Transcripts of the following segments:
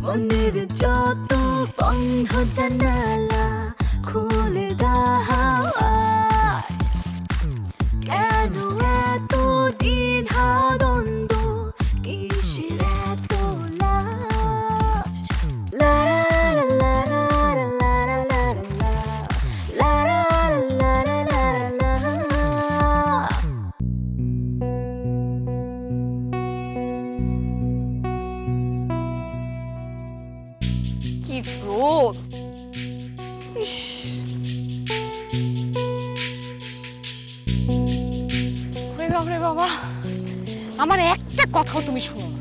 মনের যত বন্ধ জানালা খুলে দাও আজ। কেন এত দ্বিধা দ্বন্দ্ব, কিসের এত লাজ? লা লা লা লা লা লা লা লা লা লা লা লা লা। কি রোদ! ইস, রে বাবা, আমার একটা কথাও তুমি শুনো না।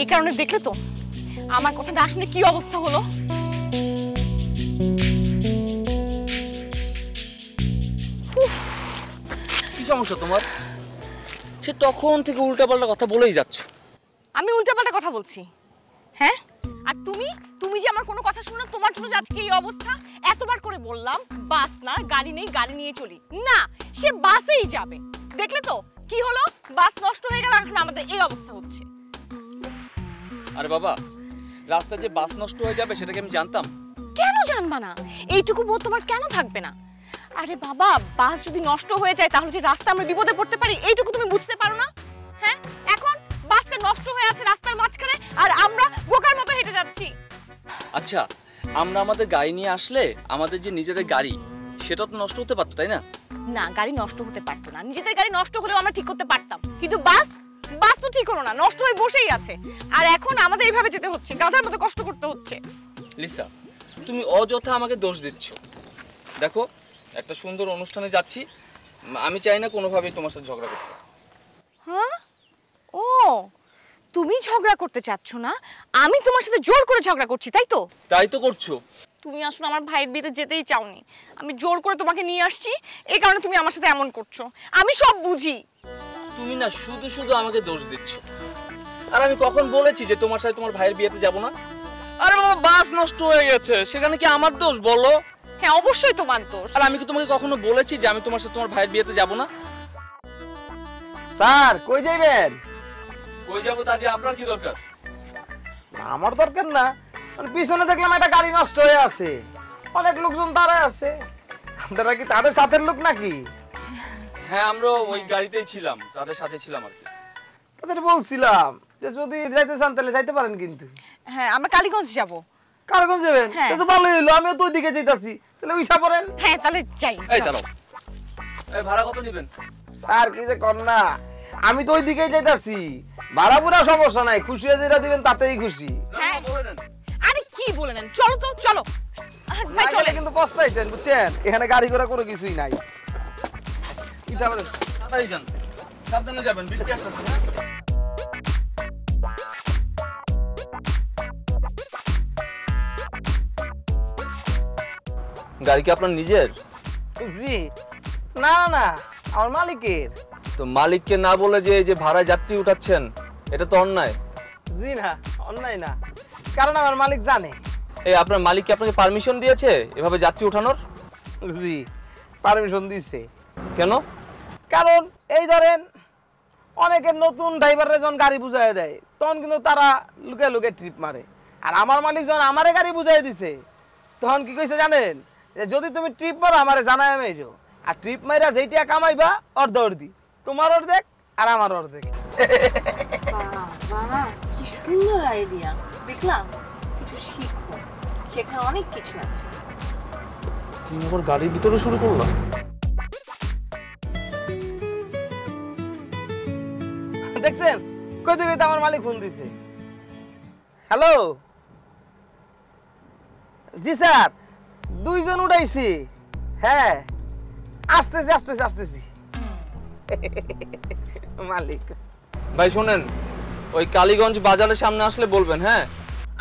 এই কারণে দেখলে তো আমার কথাটা আসলে কি অবস্থা হলো। কি সমস্যা তোমার? সে তখন থেকে উল্টাপাল্টা কথা বলেই যাচ্ছ। আমি উল্টাপাল্টা কথা বলছি? হ্যাঁ, আর তুমি তুমি যে আমার কোনো কথা শুনো না, তোমার জন্য আজকে এই অবস্থা। এতবার করে বললাম বাস না, গাড়ি নেই, গাড়ি নিয়ে চলি না, সে বাসেই যাবে। দেখলে তো কি হলো, বাস নষ্ট হয়ে গেল, এখন আমাদের এই অবস্থা হচ্ছে। আরে বাবা, রাস্তায় যে বাস নষ্ট হয়ে যাবে সেটা কি আমি জানতাম? কেন জানবা না? এইটুকু বোধ তোমার কেন থাকবে না? আরে বাবা, বাস যদি নষ্ট হয়ে যায় তাহলে যে রাস্তা আমরা বিপদে পড়তে পারি, এইটুকু তুমি বুঝতে পারো না? হ্যাঁ, এখন বাসটা নষ্ট হয়ে আছে রাস্তার মাঝখানে, আর আমরা বোকার মতো হেঁটে যাচ্ছি। আচ্ছা, আমরা আমাদের গাড়ি নিয়ে আসলে আমাদের যে নিজেদের গাড়ি সেটা তো নষ্ট হতে পারতো, তাই না? না, গাড়ি নষ্ট হতে পারতো না। নিজেদের গাড়ি নষ্ট হলেও আমরা ঠিক করতে পারতাম, কিন্তু বাস তো ঠিক হলো না, নষ্ট হয়ে বসেই আছে। আর এখন আমাদের এইভাবে যেতে হচ্ছে, গাধার মতো কষ্ট করতে হচ্ছে। লিসা, তুমি অযথা আমাকে দোষ দিচ্ছ। দেখো, একটা সুন্দর অনুষ্ঠানে যাচ্ছি, আমি চাই না কোনোভাবেই তোমার সাথে ঝগড়া করতে। হ্যাঁ, ও তুমি ঝগড়া করতে চাচ্ছ না, আমি তোমার সাথে জোর করে ঝগড়া করছি, তাই তো? তাই তো করছো। তুমি আসলে আমার ভাইয়ের বিয়েতে যেতেই চাওনি, আমি জোর করে তোমাকে নিয়ে আসছি, এই কারণে তুমি আমার সাথে এমন করছো। আমি সব বুঝি। তুমি না শুধু শুধু আমাকে দোষ দিচ্ছ। আর আমি কখন বলেছি যে তোমার সাথে তোমার ভাইয়ের বিয়েতে যাব না? আরে বাবা, বাস নষ্ট হয়ে গেছে, সেখানে কি আমার দোষ বলো? হ্যাঁ, অবশ্যই তোমার দোষ। আর আমি কি তোমাকে কখনো বলেছি যে আমি তোমার সাথে তোমার ভাইয়ের বিয়েতে যাব না? স্যার, কই যাইবেন? কই যাব তা দিয়ে আপনার কি দরকার? আমার দরকার না, পিছনে দেখলাম একটা গাড়ি নষ্ট হয়ে আছে, অনেক লোকজন দাঁড়ায় আছে। আপনারা কি তাদের সাথের লোক নাকি? হ্যাঁ, আমরা ওই গাড়িতেই ছিলাম, তাদের সাথে ছিলাম আর কি। তাদের বলছিলাম যে যদি যাইতে চান তাহলে যাইতে পারেন, কিন্তু হ্যাঁ, আমরা কালীগঞ্জ যাব। কালীগঞ্জ যাবেন? হ্যাঁ। তো ভালোই হলো, আমিও তো ওইদিকে যাইতাছি, তাহলে উঠা পড়েন। হ্যাঁ, তাহলে যাই। এই দাঁড়াও, এই ভাড়া কত দিবেন? স্যার, কি যে কর না, আমি তো ওইদিকে যাইতাছি, ভাড়া পুরা সমস্যা নাই, খুশি হয়ে যেটা দিবেন তাতেই খুশি। হ্যাঁ, আরে কি বলে নেন, চলো তো, চলো ভাই, চলে। কিন্তু পস্তাইতেন, বুঝছেন, এখানে গাড়ি ঘোড়া কোনো কিছুই নাই। উঠা পড়েন, তাড়াতাড়ি যান, সাবধানে যাবেন, বৃষ্টি আসতেছে। গাড়ি কি আপনার নিজের? জি না না, আমার মালিকের। তো মালিককে না বলে যে এই যে ভাড়ায় যাত্রী উঠাচ্ছেন, এটা তো অন্যায়। জি না, অন্যায় না, কারণ আমার মালিক জানে। এই আপনার মালিক কি আপনাকে পারমিশন দিয়েছে এভাবে যাত্রী ওঠানোর? জি, পারমিশন দিছে। কেন? কারণ এই ধরেন অনেকের নতুন ড্রাইভাররা যখন গাড়ি বুঝাই দেয় তখন কিন্তু তারা লুকে লুকে ট্রিপ মারে, আর আমার মালিক যখন আমারে গাড়ি বুঝাই দিছে তখন কি কইছে জানেন, যে যদি তুমি ট্রিপ মারো আমারে জানাই মাইরো, আর ট্রিপ মাইরা যেইটা কামাইবা অর্ধেক, তোমার অর্ধেক আর আমার অর্ধেক। বাবা, কি সুন্দর আইডিয়া, দেখলাম কিছু শিখবো, শেখার অনেক কিছু আছে। তুমি আবার গাড়ির ভিতরে শুরু করলা? দেখছেন, কইতে কইতে আমার মালিক ফোন দিছে। হ্যালো, জি স্যার, দুইজন উঠাইছি। হ্যাঁ, আসতেছি। মালিক ভাই শোনেন, ওই কালীগঞ্জ বাজারের সামনে আসলে বলবেন। হ্যাঁ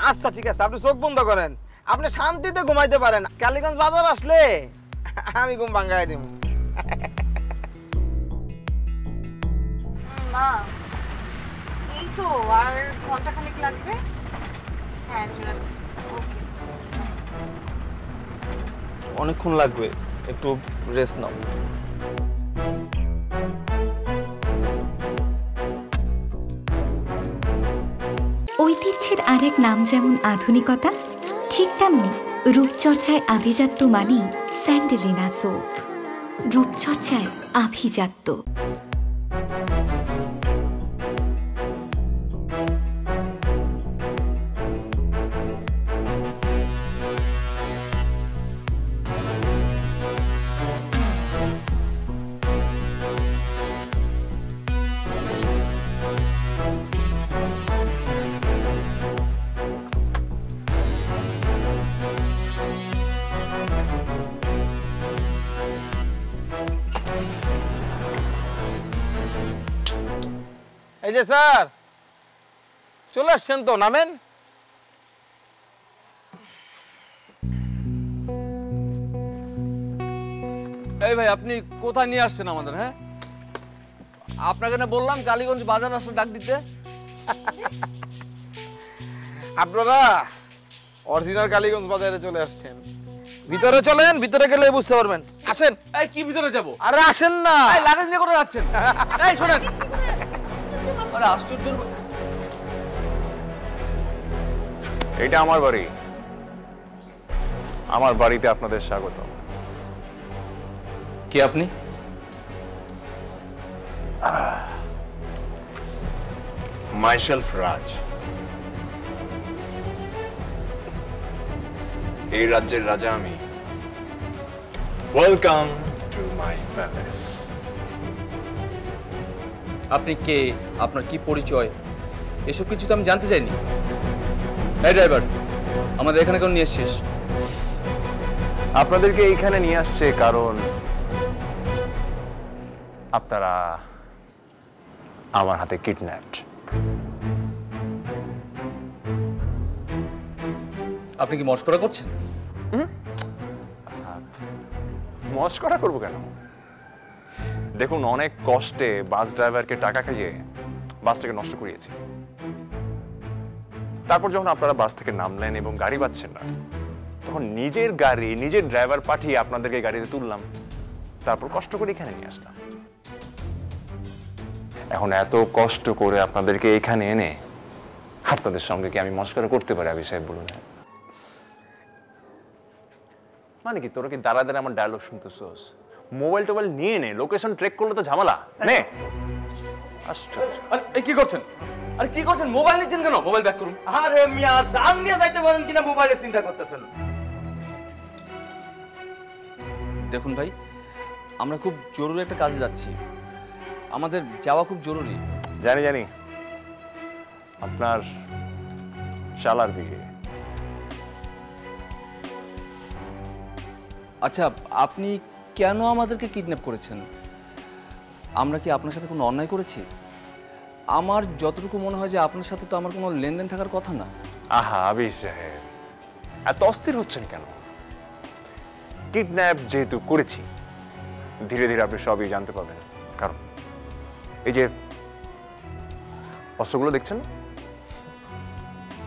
আচ্ছা, ঠিক আছে, আপনি চোখ বন্ধ করেন, আপনি শান্তিতে ঘুমাইতে পারেন। কালীগঞ্জ বাজার আসলে আমি ঘুম ভাঙ্গাই দিব। মা, এই তো আর ঘন্টাখানেক লাগবে। হ্যাঁ, চলে আসছি। অনেকক্ষণ লাগবে, একটু রেস্ট নাও। ঐতিহ্যের আরেক নাম যেমন আধুনিকতা, ঠিক তেমনি রূপচর্চায় আভিজাত্য মানেই স্যান্ডেলিনা সোপ। রূপচর্চায় আভিজাত্য। এই যে স্যার চলে আসছেন তো, নামেন। এই ভাই, আপনি কোথায় নিয়ে আসছেন আমাদের? হ্যাঁ, আপনাকে না বললাম কালীগঞ্জ বাজার আসলে ডাক দিতে। আপনারা অরিজিনাল কালীগঞ্জ বাজারে চলে আসছেন। ভিতরে চলেন, ভিতরে গেলে বুঝতে পারবেন। আসেন। এই কি ভিতরে যাব? আরে আসেন না। এই লাগেজ নিয়ে কোথায় যাচ্ছেন? এই শোনেন, আরে আশ্চর্য। এটা আমার বাড়ি, আমার বাড়িতে আপনাদের স্বাগত। কে আপনি? মাইসেলফ রাজ। এই রাজ্যের রাজা আমি। Welcome to my palace. আপনি কে? আপনার কি পরিচয়? এসব কিছু তো আমি জানতে চাইনি। এই ড্রাইভার, আমাদের এখানে কেন নিয়ে এসছিস? আপনাদেরকে এইখানে নিয়ে আসছে কারণ আপনারা আমার হাতে কিডন্যাপড। আপনি কি মস্করা করছেন? মস্করা করবো কেন? দেখুন, অনেক কষ্টে বাস ড্রাইভারকে টাকা খাইয়ে বাসটাকে নষ্ট করিয়েছি। তারপর যখন আপনারা বাস থেকে নামলেন এবং গাড়ি পাচ্ছেন না, তখন নিজের গাড়ি, নিজের ড্রাইভার পাঠিয়ে আপনাদেরকে গাড়িতে তুললাম, তারপর কষ্ট করে এখানে নিয়ে আসলাম। এখন এত কষ্ট করে আপনাদেরকে এখানে এনে আপনাদের সঙ্গে কি আমি মস্করা করতে পারি? আবি সাহেব বলুন। মানে কি, তোরা কি দাঁড়া দাঁড়া আমার ডায়লগ শুনতেছোস? মোবাইল টোবাইল নিয়ে নে, লোকেশন ট্রেক করলে তো ঝামেলা। নে। আশ্চর্য। আরে কি করছেন? আরে কি করছেন? মোবাইল নিচ্ছেন কেন? মোবাইল ব্যাক করুন। আরে মিয়া, দাম নিয়ে যাইতে পারেন কিনা মোবাইলের চিন্তা করতেছেন? দেখুন ভাই, আমরা খুব জরুরি একটা কাজে যাচ্ছি, আমাদের যাওয়া খুব জরুরি। জানি জানি, আপনার শালার বিয়ে। আচ্ছা, আপনি কেন আমাদেরকে কিডন্যাপ করেছেন? আমরা কি আপনার সাথে কোনো অন্যায় করেছি? আমার যতটুকু মনে হয় যে আপনার সাথে তো আমার কোনো লেনদেন থাকার কথা না। আহা আবি সাহেব, এত অস্থির হচ্ছেন কেন? কিডন্যাপ যেহেতু করেছি, ধীরে ধীরে আপনি সবই জানতে পারবেন। কারণ এই যে অস্ত্রগুলো দেখছেন,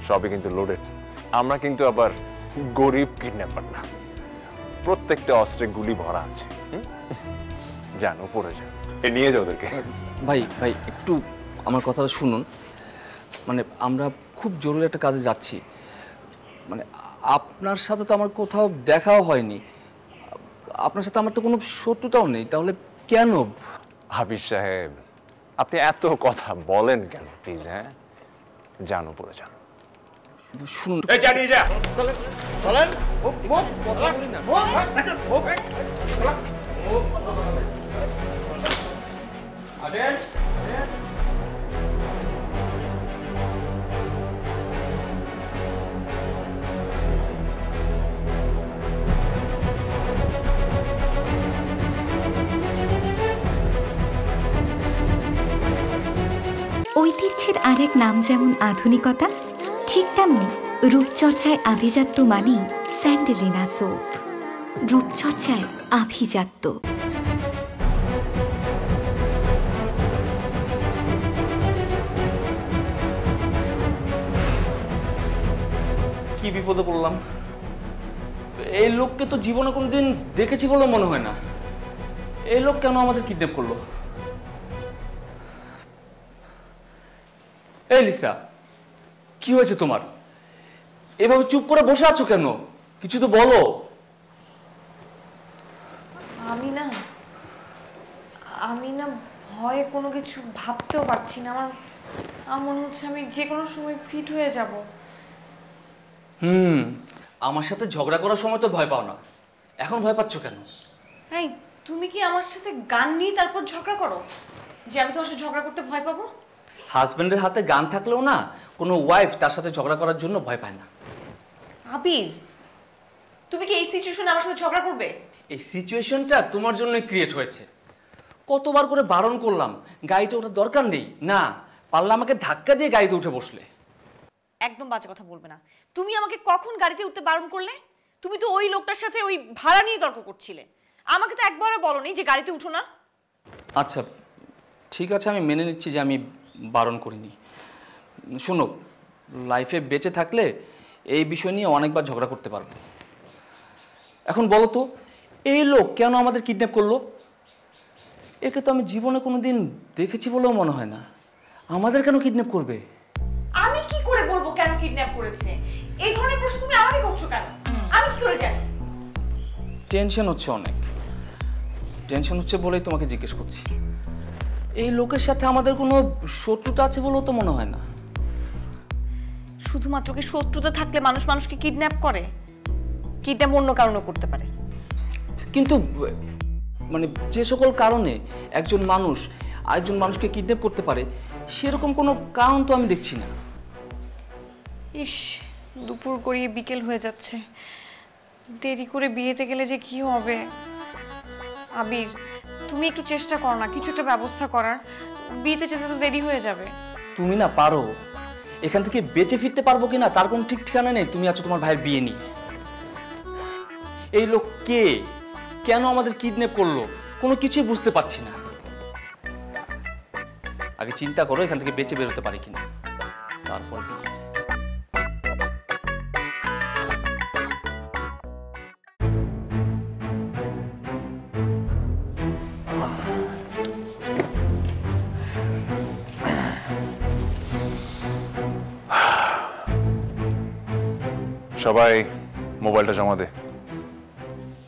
সবই কিন্তু লোডেড। আমরা কিন্তু আবার গরিব কিডন্যাপার না, প্রত্যেকটা অস্ত্রে গুলি ভরা আছে। যান উপরে যান, নিয়ে যাও ওদেরকে। ভাই ভাই একটু আমার কথাটা শুনুন। মানে আমরা খুব জরুরি একটা কাজে যাচ্ছি, মানে আপনার সাথে তো আমার কোথাও দেখাও হয়নি, আপনার সাথে আমার তো কোনো শত্রুতাও নেই, তাহলে কেন? হাফিজ সাহেব, আপনি এত কথা বলেন কেন? প্লিজ, হ্যাঁ, যান উপরে যান। শুনুন, জানিয়ে যা, চলেন। ঐতিহ্যের আরেক নাম যেমন আধুনিকতা, ঠিক তেমনি রূপচর্চায় আভিজাত্য মানেই স্যান্ডেলিনা সোপ। রূপচর্চায় আভিজাত্য। কি বিপদে পড়লাম? এই লোককে তো জীবনে কোনোদিন দেখেছি বলে মনে হয় না। এই লোক কেন আমাদের কিডন্যাপ করলো? এই লিসা, কি হয়েছে তোমার? এভাবে চুপ করে বসে আছো কেন? কিছু তো বলো। আমি না ভয়ে কোনো কিছু ভাবতেও পারছি না। আমার মনে হচ্ছে আমি যে কোনো সময় ফিট হয়ে যাব। আমার সাথে ঝগড়া করার সময় তো ভয় পাও না, এখন ভয় পাচ্ছ কেন? এই তুমি কি আমার সাথে গান নিয়ে তারপর ঝগড়া করো যে আমি তোমার সাথে ঝগড়া করতে ভয় পাবো? হাজবেন্ডের হাতে গান থাকলেও না কোনো ওয়াইফ তার সাথে ঝগড়া করার জন্য ভয় পায় না। আবির, তুমি কি এই সিচুয়েশনে আমার সাথে ঝগড়া করবে? এই সিচুয়েশনটা তোমার জন্যই ক্রিয়েট হয়েছে। কতবার করে বারণ করলাম গাড়িতে ওঠার দরকার নেই, না পারলে আমাকে ধাক্কা দিয়ে গাড়িতে উঠে বসলে। একদম বাজে কথা বলবে না। তুমি আমাকে কখন গাড়িতে উঠতে বারণ করলে? তুমি তো ওই লোকটার সাথে ওই ভাড়া নিয়ে তর্ক করছিলে। আমাকে তো একবারও বলোনি যে গাড়িতে উঠো না। আচ্ছা ঠিক আছে, আমি মেনে নিচ্ছি যে আমি বারণ করিনি। শোনো, লাইফে বেঁচে থাকলে এই বিষয় নিয়ে অনেকবার ঝগড়া করতে পারবো। এখন বলো তো, এই লোক কেন আমাদের কিডন্যাপ করলো? একে তো আমি জীবনে কোনোদিন দেখেছি বলেও মনে হয় না। আমাদের কেন কিডন্যাপ করবে? আমি কি করে বলবো কেন কিডন্যাপ করেছে? এই ধরনের প্রশ্ন তুমি আমাকে করছো কেন? আমি কি করে জানি? টেনশন হচ্ছে, অনেক টেনশন হচ্ছে বলেই তোমাকে জিজ্ঞেস করছি। এই লোকের সাথে আমাদের কোনো শত্রুতা আছে বলেও তো মনে হয় না। শুধুমাত্র কি শত্রুতা থাকলে মানুষ মানুষকে কিডন্যাপ করে? কিডন্যাপ অন্য কারণেও করতে পারে। কিন্তু মানে যে সকল কারণে একজন মানুষ আরেকজন মানুষকে কিডন্যাপ করতে পারে সেরকম কোনো কারণ তো আমি দেখছি না। ইস, দুপুর গড়িয়ে বিকেল হয়ে যাচ্ছে। দেরি করে বিয়েতে গেলে যে কি হবে? আবির, তুমি একটু চেষ্টা করো না কিছু একটা ব্যবস্থা করার। বিয়েতে যেতে তো দেরি হয়ে যাবে। তুমি না পারো, এখান থেকে বেঁচে ফিরতে পারবো কিনা তার কোনো ঠিক ঠিকানা নেই। তুমি আছো তোমার ভাইয়ের বিয়ে নিয়ে। এই লোক কে, কেন আমাদের কিডন্যাপ করলো, কোনো কিছুই বুঝতে পারছি না। আগে চিন্তা করো এখান থেকে বেঁচে বেরোতে পারি কিনা, তারপর বিয়ে। সবাই মোবাইলটা জমা দে।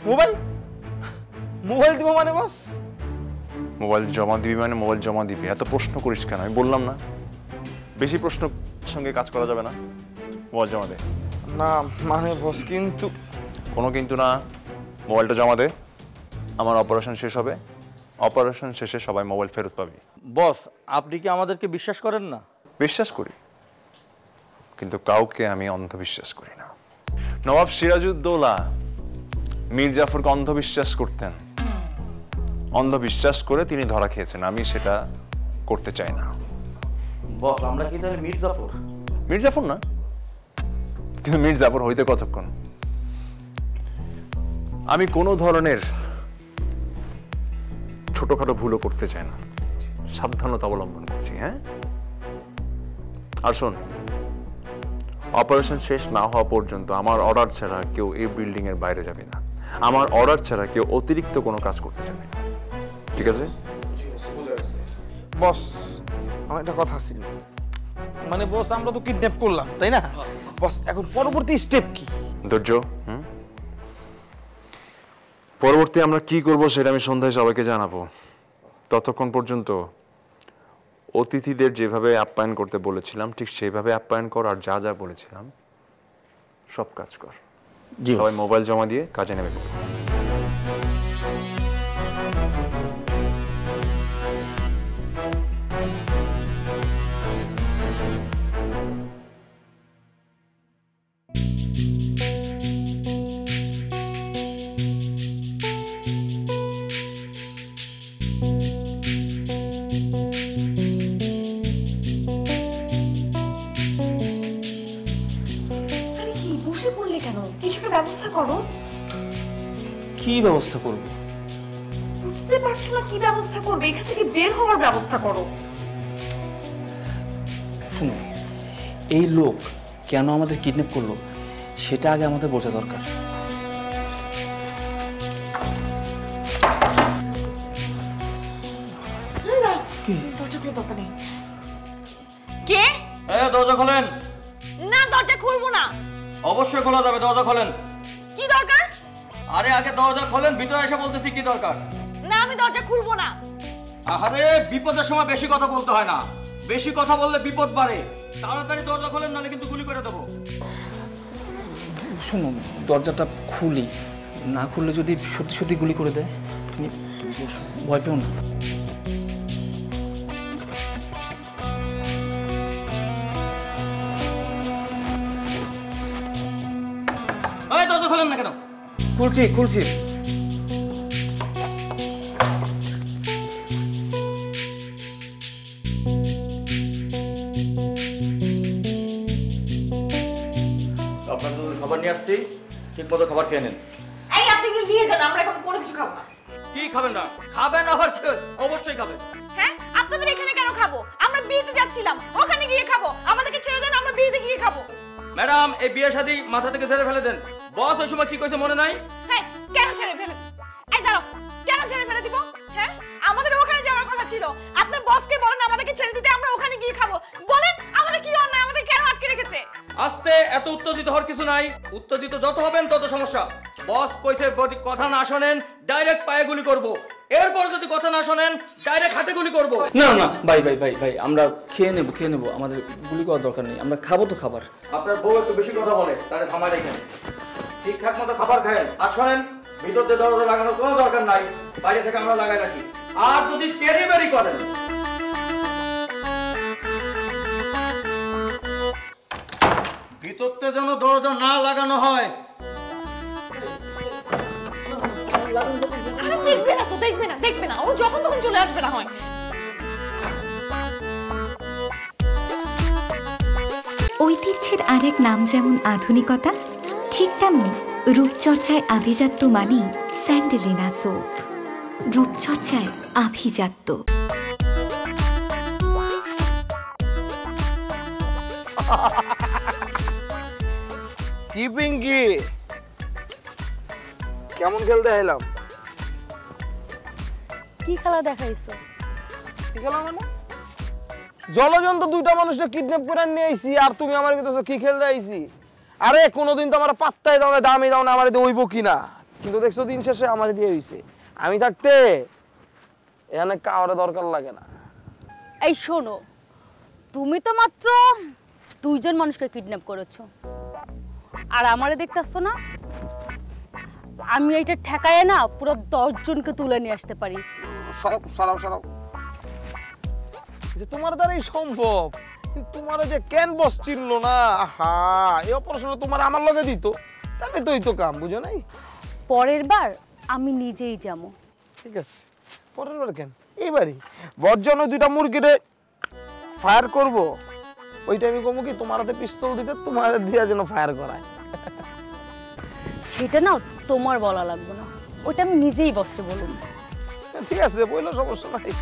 মোবাইল মোবাইল দিব মানে বস? মোবাইল জমা দিবি মানে মোবাইল জমা দিবি। এত প্রশ্ন করিস কেন? আমি বললাম না বেশি প্রশ্ন সঙ্গে কাজ করা যাবে না। মোবাইল জমা দে। না মানে বস, কিন্তু কোনো কিন্তু না, মোবাইলটা জমা দে। আমার অপারেশন শেষ হবে, অপারেশন শেষে সবাই মোবাইল ফেরত পাবি। বস, আপনি কি আমাদেরকে বিশ্বাস করেন না? বিশ্বাস করি, কিন্তু কাউকে আমি অন্ধবিশ্বাস করি না। নবাব সিরাজউদ্দৌলা মীর জাফরকে অন্ধবিশ্বাস করতেন, অন্ধবিশ্বাস করে তিনি ধরা খেয়েছেন। আমি সেটা করতে চাই না। বস, আমরা কি তাহলে মীর জাফর? মীর জাফর না, কিন্তু মীর জাফর হইতে কতক্ষণ? আমি কোনো ধরনের ছোটখাটো ভুলও করতে চাই না, সাবধানতা অবলম্বন করছি। হ্যাঁ, আর শোন, অপারেশন শেষ না হওয়া পর্যন্ত আমার অর্ডার ছাড়া কেউ এই বিল্ডিং এর বাইরে যাবে না। আমার অর্ডার ছাড়া কেউ অতিরিক্ত কোনো কাজ করতে যাবে না, ঠিক আছে? বস আমার একটা কথা ছিল, মানে বস আমরা তো কিডন্যাপ করলাম তাই না বস, এখন পরবর্তী স্টেপ কি? ধৈর্য। পরবর্তী আমরা কি করব সেটা আমি সন্ধ্যায় সবাইকে জানাবো। ততক্ষণ পর্যন্ত অতিথিদের যেভাবে আপ্যায়ন করতে বলেছিলাম ঠিক সেইভাবে আপ্যায়ন কর, আর যা যা বলেছিলাম সব কাজ কর। সবাই মোবাইল জমা দিয়ে কাজে নেমে পড়ো। আরে কি বসে পড়লে কেন? কিছু একটা ব্যবস্থা করো। কি ব্যবস্থা করব? বুঝতে পারছো না কি ব্যবস্থা করবে? এখান থেকে বের হওয়ার ব্যবস্থা করো। শুনো, এই লোক কেন আমাদের কিডন্যাপ করলো সেটা আগে আমাদের বোঝা দরকার। দরজা খুলে দরকার নেই। কে? দরজা খোলেন। না, দরজা খুলবো না। অবশ্যই খোলা যাবে, দরজা খোলেন। কি দরকার? আরে আগে দরজা খোলেন, ভিতরে এসে বলতেছি কি দরকার। না, আমি দরজা খুলবো না। আরে বিপদের সময় বেশি কথা বলতে হয় না, বেশি কথা বললে বিপদ বাড়ে। তাড়াতাড়ি দরজা খোলেন, নাহলে কিন্তু গুলি করে দেবো। শুনুন, দরজাটা খুলি, না খুললে যদি সত্যি সত্যি গুলি করে দেয়, তুমি বসো, ভয় পেও না। দরজা খোলেন না কেন? খুলছি। আপনার জন্য খাবার নিয়ে আসছি, ঠিক মতো খাবার খেয়ে নেন। এই, আপনি কি নিয়ে যান, আমরা এখন কোনো কিছু খাবো না। কি খাবেন না? খাবেন আবার অবশ্যই খাবেন। হ্যাঁ, আপনাদের এখানে কেন খাবো? আমরা বিয়েতে যাচ্ছিলাম, ওখানে গিয়ে খাবো। আমাদেরকে ছেড়ে দেন, আমরা বিয়েতে গিয়ে খাবো। ম্যাডাম, এই বিয়ে শাদী মাথা থেকে ছেড়ে ফেলে দেন। বস ওই সময় কি কইছে মনে নাই? হ্যাঁ, কেন ছেড়ে ফেলে? এই দাঁড়াও, কেন ছেড়ে ফেলে দিব? হ্যাঁ, আমাদের ওখানে যাওয়ার কথা ছিল। আপনার বসকে বলেন আমাদেরকে ছেড়ে দিতে, আমরা ওখানে গিয়ে খাবো। বলেন আমাদের কি অন্যায়, আমাদের কেন আটকে রেখেছে? আস্তে, এত উত্তেজিত হওয়ার কিছু নাই। উত্তেজিত যত হবেন তত সমস্যা। বস কইছে যদি কথা না শোনেন ডাইরেক্ট পায়ে গুলি করব, এরপর যদি কথা না শোনেন ডাইরেক্ট হাতে গুলি করব। না, ভাই, আমরা খেয়ে নেব, আমাদের গুলি করার দরকার নেই, আমরা খাবো তো খাবার। আপনার বউ একটু বেশি কথা বলে, তাহলে থামায় রেখেন। ঠিকঠাক মতো খাবার খায়েন। আর শোনেন, ভিতর দিয়ে দরজা লাগানোর কোনো দরকার নাই, বাইরে থেকে আমরা লাগাই রাখি। আর যদি চেরি বেরি করেন, ভিতরতে যেন দরজা না লাগানো হয়। আরে দেখবে না, ও যখন তখন চলে আসবে না হয়। ঐতিহ্যের আরেক নাম যেমন আধুনিকতা, ঠিক তেমনি রূপচর্চায় আভিজাত্য মানি স্যান্ডেলিনা সোপ। রূপচর্চায় আভিজাত্য। কি পিঙ্কি, কেমন খেলতে এলাম? কি খেলা দেখাইছো? কি খেলা মানে? জলজন্ত দুইটা মানুষকে কিডন্যাপ করে নিয়ে আইছি, আর তুমি আমার কাছে কি খেলতে আইছি? আরে কোনোদিন তো আমার পাত্তাই দাও না, দামই দাও না, আমার দিয়ে হইব কিনা। কিন্তু দেখছো দিন শেষে আমার দিয়ে হইছে। আমি থাকতে এখানে কাউরে দরকার লাগে না। এই শোনো, তুমি তো মাত্র 2 জন মানুষকে কিডন্যাপ করেছো, আর আমারে দেখতেছো না? আমি এইটা ঠেকায় না পুরো 10 জনকে তুলে নিয়ে আসতে পারি। সরাও যে তোমার দ্বারাই সম্ভব। তোমার যে কেন বস চিনলো না? আহা, এই অপারেশনে তোমার আমার লগে দিত, তাহলে তো হইতো কাম, বুঝো নাই? পরের বার আমি নিজেই যাবো। ঠিক আছে, পরের বার কেন, এইবারই বজ্জন দুইটা মুরগিরে ফায়ার করব, ওইটা আমি কমু কি তোমার হাতে পিস্তল দিতে, তোমার দিয়া যেন ফায়ার করায়। সেটা না তোমার বলা লাগবে না, ওটা আমি নিজেই বসে বলুন। ঠিক আছে, বললো, সমস্যা নাই।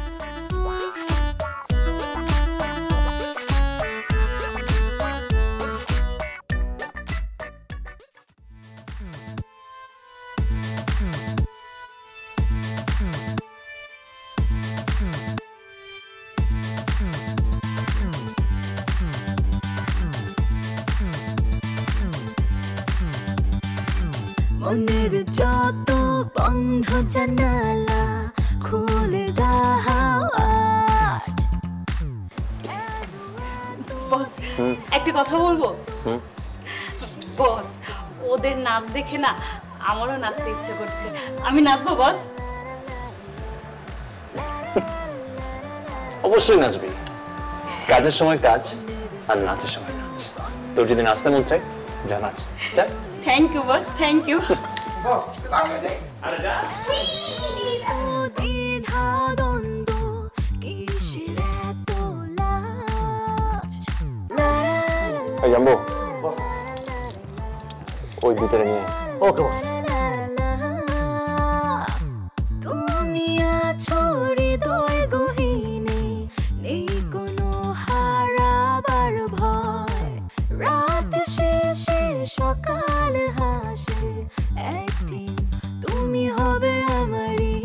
মনের যত বন্ধ জানালা খুলে দাও আজ। বস, একটা কথা বলবো? বস, ওদের নাচ দেখে না আমারও নাচতে ইচ্ছে করছে। আমি নাচবো বস? অবশ্যই নাচবি। কাজের সময় কাজ, আর নাচের সময় নাচ। তোর যদি নাচতে মন চাই, যা নাচ। Thank you boss, thank you. Boss, আরে যা। এই জাম্বো, ওই ভিতরে নিয়ে। ওকে বস। তুমি আছো হৃদয় গহীনে, নেই কোনো হারাবার ভয়। রাত শেষে সকাল হাসে, একদিন তুমি হবে আমারই।